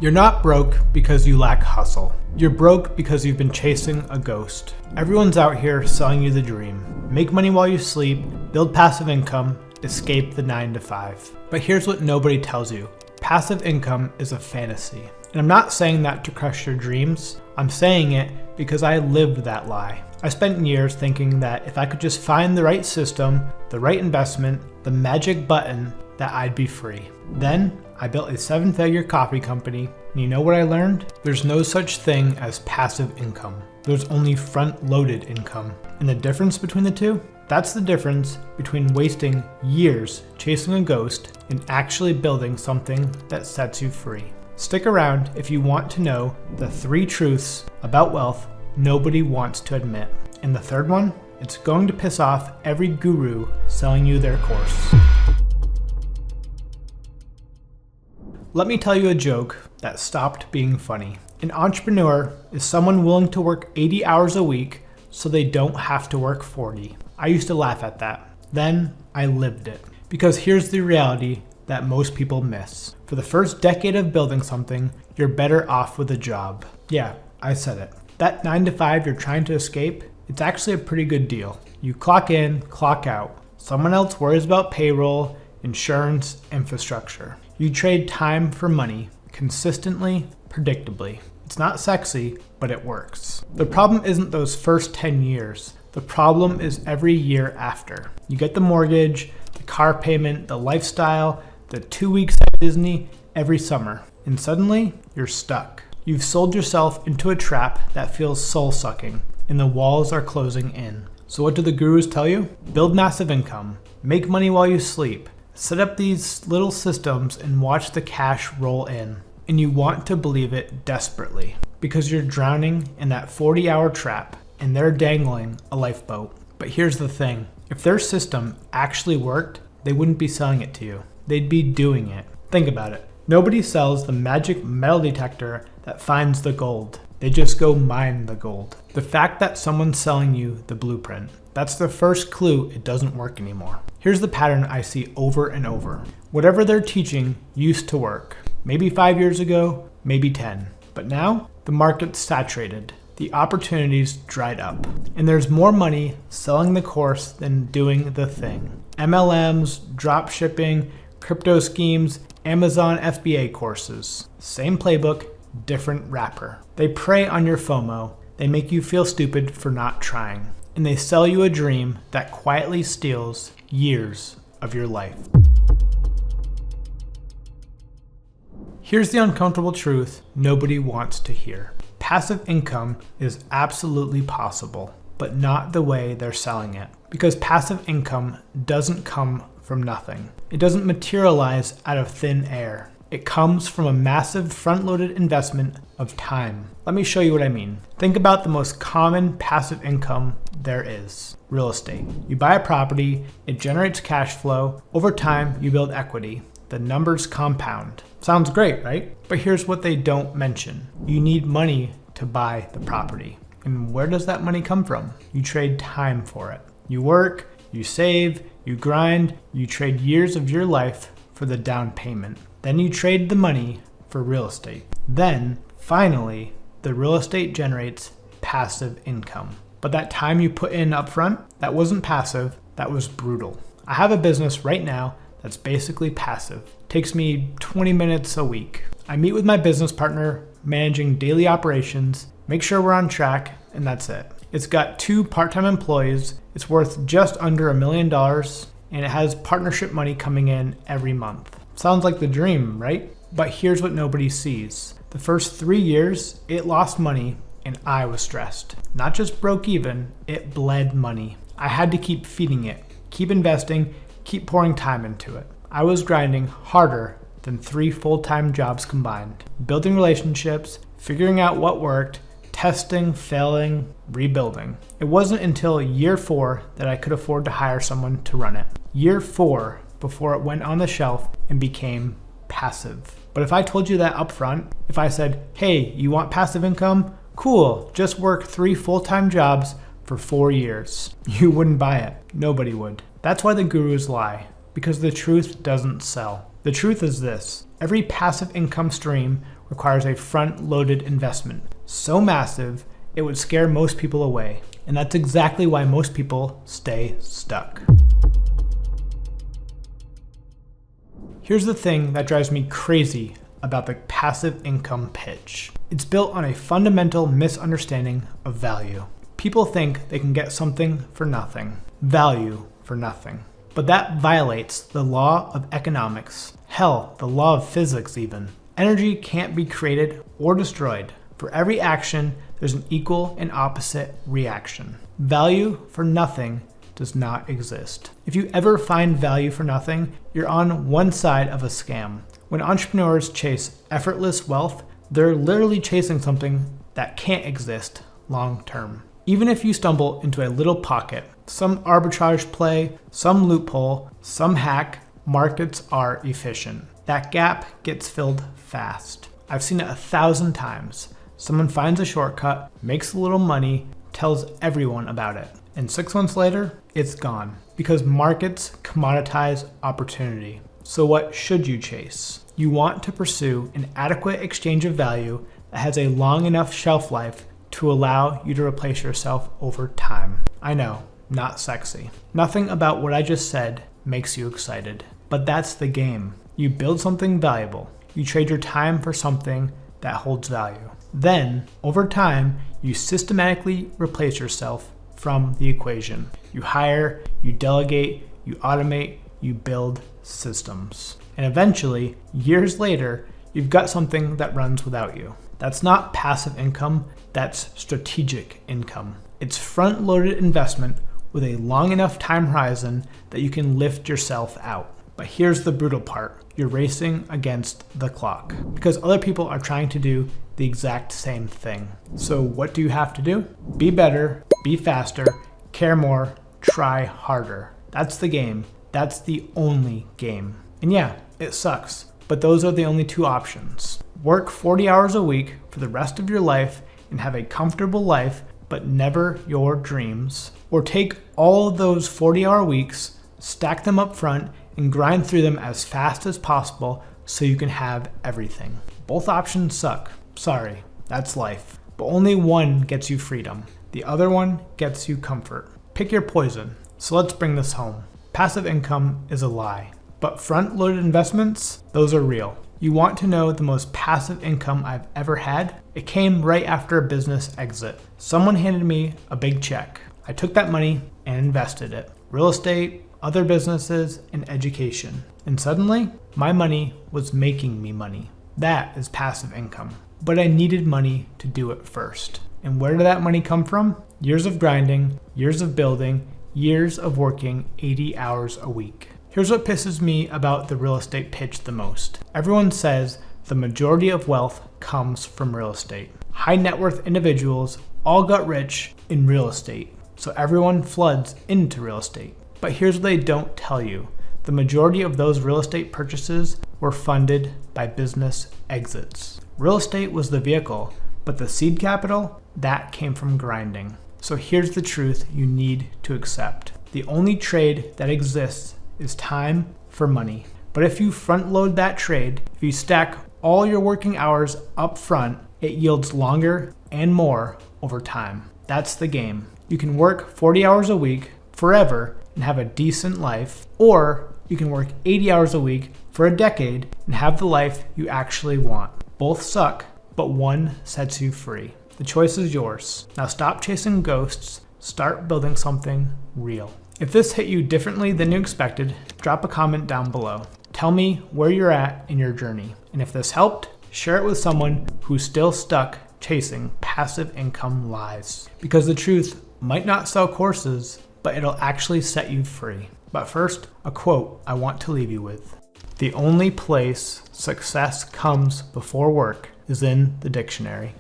You're not broke because you lack hustle. You're broke because you've been chasing a ghost. Everyone's out here selling you the dream. Make money while you sleep, build passive income, escape the 9 to 5. But here's what nobody tells you. Passive income is a fantasy. And I'm not saying that to crush your dreams. I'm saying it because I lived that lie. I spent years thinking that if I could just find the right system, the right investment, the magic button, that I'd be free. Then I built a 7-figure coffee company, and you know what I learned? There's no such thing as passive income. There's only front-loaded income. And the difference between the two? That's the difference between wasting years chasing a ghost and actually building something that sets you free. Stick around if you want to know the 3 truths about wealth nobody wants to admit. And the third one, it's going to piss off every guru selling you their course. Let me tell you a joke that stopped being funny. An entrepreneur is someone willing to work 80 hours a week so they don't have to work 40. I used to laugh at that. Then I lived it. Because here's the reality that most people miss. For the first decade of building something, you're better off with a job. Yeah, I said it. That 9 to 5 you're trying to escape, it's actually a pretty good deal. You clock in, clock out. Someone else worries about payroll, insurance, infrastructure. You trade time for money, consistently, predictably. It's not sexy, but it works. The problem isn't those first 10 years. The problem is every year after. You get the mortgage, the car payment, the lifestyle, the 2 weeks at Disney every summer. And suddenly, you're stuck. You've sold yourself into a trap that feels soul-sucking, and the walls are closing in. So what do the gurus tell you? Build massive income. Make money while you sleep. Set up these little systems and watch the cash roll in. And you want to believe it desperately because you're drowning in that 40-hour trap and they're dangling a lifeboat. But here's the thing. If their system actually worked, they wouldn't be selling it to you. They'd be doing it. Think about it. Nobody sells the magic metal detector that finds the gold. They just go mine the gold. The fact that someone's selling you the blueprint, that's the first clue it doesn't work anymore. Here's the pattern I see over and over. Whatever they're teaching used to work. Maybe 5 years ago, maybe 10. But now, the market's saturated. The opportunities dried up. And there's more money selling the course than doing the thing. MLMs, drop shipping, crypto schemes, Amazon FBA courses. Same playbook, different wrapper. They prey on your FOMO. They make you feel stupid for not trying. And they sell you a dream that quietly steals years of your life. Here's the uncomfortable truth nobody wants to hear. Passive income is absolutely possible, but not the way they're selling it. Because passive income doesn't come from nothing. It doesn't materialize out of thin air. It comes from a massive front-loaded investment of time. Let me show you what I mean. Think about the most common passive income there is. Real estate. You buy a property, it generates cash flow. Over time, you build equity. The numbers compound. Sounds great, right? But here's what they don't mention. You need money to buy the property. And where does that money come from? You trade time for it. You work, you save, you grind, you trade years of your life for the down payment. Then you trade the money for real estate. Then, finally, the real estate generates passive income. But that time you put in upfront, that wasn't passive, that was brutal. I have a business right now that's basically passive. Takes me 20 minutes a week. I meet with my business partner, managing daily operations, make sure we're on track, and that's it. It's got 2 part-time employees, it's worth just under $1 million, and it has partnership money coming in every month. Sounds like the dream, right? But here's what nobody sees. The first 3 years, it lost money and I was stressed. Not just broke even, it bled money. I had to keep feeding it, keep investing, keep pouring time into it. I was grinding harder than 3 full-time jobs combined. Building relationships, figuring out what worked, testing, failing, rebuilding. It wasn't until year 4 that I could afford to hire someone to run it. Year 4 before it went on the shelf and became passive. But if I told you that up front, if I said, hey, you want passive income? Cool, just work 3 full-time jobs for 4 years. You wouldn't buy it. Nobody would. That's why the gurus lie, because the truth doesn't sell. The truth is this: every passive income stream requires a front-loaded investment. So massive, it would scare most people away. And that's exactly why most people stay stuck. Here's the thing that drives me crazy about the passive income pitch. It's built on a fundamental misunderstanding of value. People think they can get something for nothing, value for nothing. But that violates the law of economics, hell, the law of physics even. Energy can't be created or destroyed. For every action, there's an equal and opposite reaction. Value for nothing does not exist. If you ever find value for nothing, you're on one side of a scam. When entrepreneurs chase effortless wealth, they're literally chasing something that can't exist long term. Even if you stumble into a little pocket, some arbitrage play, some loophole, some hack, markets are efficient. That gap gets filled fast. I've seen it 1,000 times. Someone finds a shortcut, makes a little money, tells everyone about it. And 6 months later, it's gone. Because markets commoditize opportunity. So what should you chase? You want to pursue an adequate exchange of value that has a long enough shelf life to allow you to replace yourself over time. I know, not sexy. Nothing about what I just said makes you excited. But that's the game. You build something valuable. You trade your time for something that holds value. Then, over time, you systematically replace yourself from the equation. You hire, you delegate, you automate, you build systems. And eventually, years later, you've got something that runs without you. That's not passive income, that's strategic income. It's front-loaded investment with a long enough time horizon that you can lift yourself out. But here's the brutal part. You're racing against the clock because other people are trying to do the exact same thing. So what do you have to do? Be better, be faster, care more, try harder. That's the game. That's the only game. And yeah, it sucks, but those are the only two options. Work 40 hours a week for the rest of your life and have a comfortable life, but never your dreams. Or take all of those 40-hour weeks, stack them up front, and grind through them as fast as possible so you can have everything. Both options suck. Sorry, that's life. But only one gets you freedom. The other one gets you comfort. Pick your poison. So let's bring this home. Passive income is a lie. But front-loaded investments, those are real. You want to know the most passive income I've ever had? It came right after a business exit. Someone handed me a big check. I took that money and invested it. Real estate, other businesses, and education. And suddenly, my money was making me money. That is passive income. But I needed money to do it first. And where did that money come from? Years of grinding, years of building, years of working 80 hours a week. Here's what pisses me about the real estate pitch the most. Everyone says the majority of wealth comes from real estate. High net worth individuals all got rich in real estate, so everyone floods into real estate. But here's what they don't tell you. The majority of those real estate purchases were funded by business exits. Real estate was the vehicle, but the seed capital, that came from grinding. So here's the truth you need to accept. The only trade that exists is time for money. But if you front load that trade, if you stack all your working hours up front, it yields longer and more over time. That's the game. You can work 40 hours a week forever and have a decent life, or you can work 80 hours a week for a decade and have the life you actually want. Both suck, but one sets you free. The choice is yours. Now stop chasing ghosts, start building something real. If this hit you differently than you expected, drop a comment down below. Tell me where you're at in your journey. And if this helped, share it with someone who's still stuck chasing passive income lies. Because the truth might not sell courses, but it'll actually set you free. But first, a quote I want to leave you with. The only place success comes before work is in the dictionary.